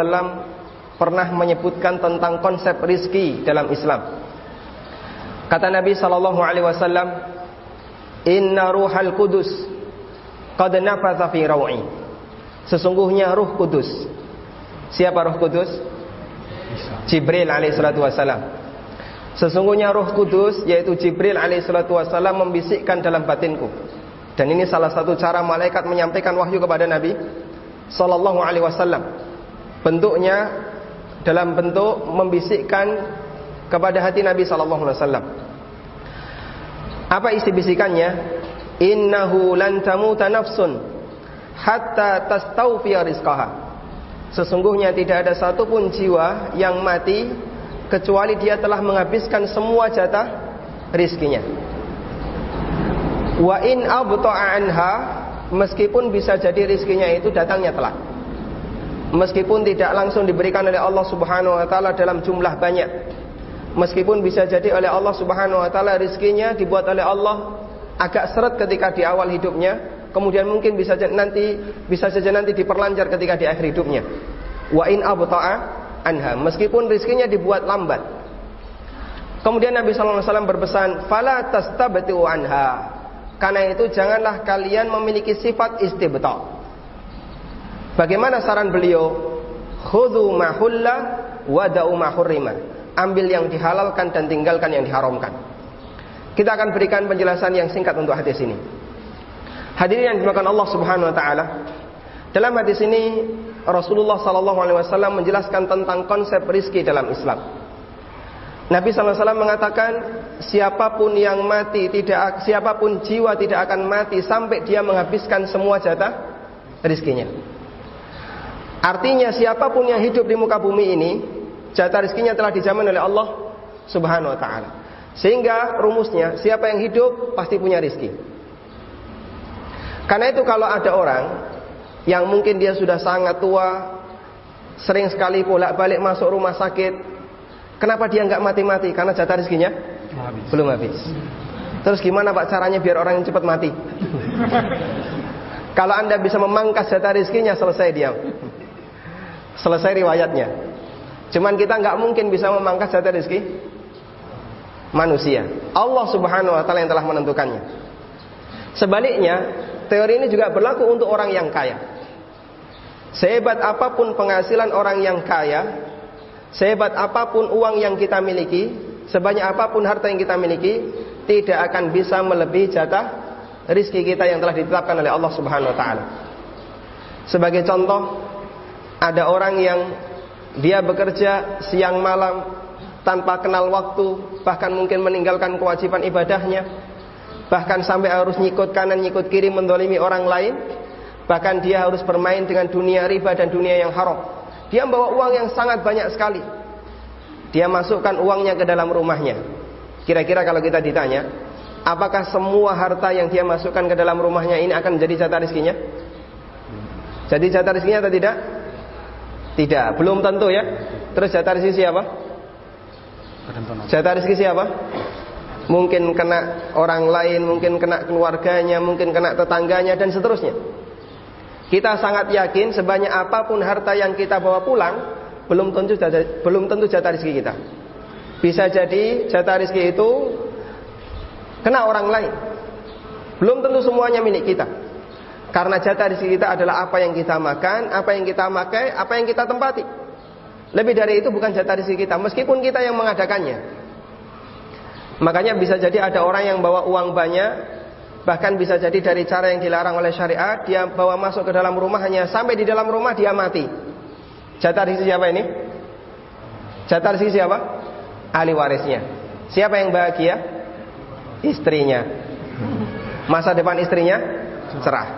Wasallam pernah menyebutkan tentang konsep rizki dalam Islam. Kata Nabi sallallahu alaihi wasallam, "Inna ruhal qudus qad nafatha fi raw'i." Sesungguhnya Ruh Kudus. Siapa Ruh Kudus? Jibril alaihi salatu wasallam. Sesungguhnya Ruh Kudus, yaitu Jibril alaihi salatu wasallam, membisikkan dalam batinku. Dan ini salah satu cara malaikat menyampaikan wahyu kepada Nabi sallallahu alaihi wasallam. Bentuknya dalam bentuk membisikkan kepada hati Nabi sallallahu alaihi wasallam. Apa isi bisikannya? Innahu lan tamuta nafsun hatta tastawfiya rizqaha. Sesungguhnya tidak ada satupun jiwa yang mati kecuali dia telah menghabiskan semua jatah rizkinya. Wa in abta'a anha, meskipun bisa jadi rizkinya itu datangnya telat, meskipun tidak langsung diberikan oleh Allah Subhanahu wa taala dalam jumlah banyak, meskipun bisa jadi oleh Allah Subhanahu wa taala rizkinya dibuat oleh Allah agak seret ketika di awal hidupnya, kemudian mungkin bisa saja nanti diperlancar ketika di akhir hidupnya. Wa in abta'a anha, meskipun rizkinya dibuat lambat. Kemudian Nabi sallallahu alaihi wasallam berpesan, "Fala tastabtiu anha." Karena itu janganlah kalian memiliki sifat istibta'. Bagaimana saran beliau? Khudhu ma hulla wa da'u ma hurrima. Ambil yang dihalalkan dan tinggalkan yang diharamkan. Kita akan berikan penjelasan yang singkat untuk hadis ini. Hadirin yang dimuliakan Allah Subhanahu wa taala, dalam hadis ini Rasulullah sallallahu alaihi wasallam menjelaskan tentang konsep rizki dalam Islam. Nabi sallallahu alaihi wasallam mengatakan, siapapun jiwa tidak akan mati sampai dia menghabiskan semua jatah rizkinya. Artinya siapapun yang hidup di muka bumi ini, jatah rizkinya telah dijamin oleh Allah Subhanahu wa taala. Sehingga rumusnya, siapa yang hidup pasti punya rizki. Karena itu kalau ada orang yang mungkin dia sudah sangat tua, sering sekali bolak-balik masuk rumah sakit, kenapa dia nggak mati-mati? Karena jatah rizkinya belum habis. Terus gimana Pak caranya biar orang yang cepat mati? Kalau Anda bisa memangkas jatah rizkinya, selesai dia, selesai riwayatnya. Cuman kita nggak mungkin bisa memangkas jatah rizki manusia. Allah Subhanahu wa taala yang telah menentukannya. Sebaliknya, teori ini juga berlaku untuk orang yang kaya. Sehebat apapun penghasilan orang yang kaya, sehebat apapun uang yang kita miliki, sebanyak apapun harta yang kita miliki, tidak akan bisa melebihi jatah rizki kita yang telah ditetapkan oleh Allah Subhanahu wa taala. Sebagai contoh, ada orang yang dia bekerja siang malam tanpa kenal waktu, bahkan mungkin meninggalkan kewajiban ibadahnya, bahkan sampai harus nyikut kanan nyikut kiri mendolimi orang lain, bahkan dia harus bermain dengan dunia riba dan dunia yang haram. Dia membawa uang yang sangat banyak sekali, dia masukkan uangnya ke dalam rumahnya. Kira-kira kalau kita ditanya, apakah semua harta yang dia masukkan ke dalam rumahnya ini akan menjadi jatah rizkinya? Jadi jatah rizkinya atau tidak? Tidak, belum tentu ya. Terus jatah rizki siapa? Jatah rizki siapa? Mungkin kena orang lain, mungkin kena keluarganya, mungkin kena tetangganya, dan seterusnya. Kita sangat yakin sebanyak apapun harta yang kita bawa pulang, belum tentu jatah rizki kita. Bisa jadi jatah rizki itu kena orang lain, belum tentu semuanya milik kita. Karena jatah rizki kita adalah apa yang kita makan, apa yang kita pakai, apa yang kita tempati. Lebih dari itu bukan jatah rizki kita, meskipun kita yang mengadakannya. Makanya bisa jadi ada orang yang bawa uang banyak, bahkan bisa jadi dari cara yang dilarang oleh syariat, dia bawa masuk ke dalam rumah, hanya sampai di dalam rumah dia mati. Jatah rizki siapa ini? Jatah rizki siapa? Ahli warisnya. Siapa yang bahagia? Istrinya. Masa depan istrinya cerah,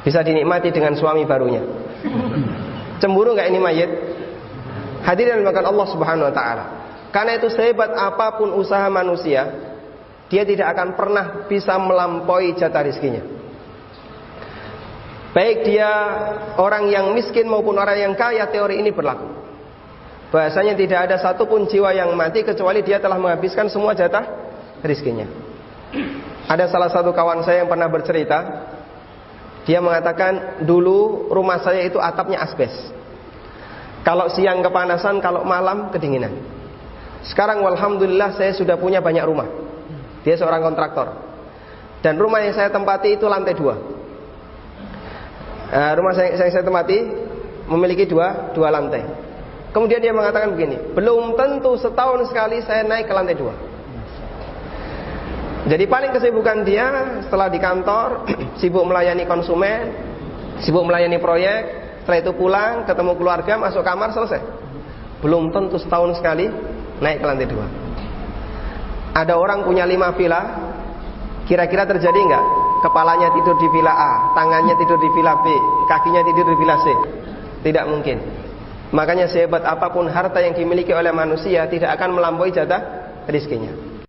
bisa dinikmati dengan suami barunya. Cemburu nggak ini mayit? Hadirin dimuliakan Allah Subhanahu wa taala. Karena itu sehebat apapun usaha manusia, dia tidak akan pernah bisa melampaui jatah rizkinya. Baik dia orang yang miskin maupun orang yang kaya, teori ini berlaku. Bahasanya tidak ada satupun jiwa yang mati kecuali dia telah menghabiskan semua jatah rizkinya. Ada salah satu kawan saya yang pernah bercerita, Dia mengatakan, dulu rumah saya itu atapnya asbes. Kalau siang kepanasan, kalau malam kedinginan. Sekarang walhamdulillah saya sudah punya banyak rumah. Dia seorang kontraktor. Dan rumah yang saya tempati itu lantai 2. Rumah yang saya tempati memiliki dua lantai. Kemudian dia mengatakan begini, belum tentu setahun sekali saya naik ke lantai 2. Jadi paling kesibukan dia setelah di kantor, sibuk melayani konsumen, sibuk melayani proyek. Setelah itu pulang, ketemu keluarga, masuk kamar, selesai. Belum tentu setahun sekali naik ke lantai 2. Ada orang punya 5 villa, kira-kira terjadi enggak? Kepalanya tidur di villa A, tangannya tidur di villa B, kakinya tidur di villa C. Tidak mungkin. Makanya sehebat apapun harta yang dimiliki oleh manusia, tidak akan melampaui jatah rezekinya.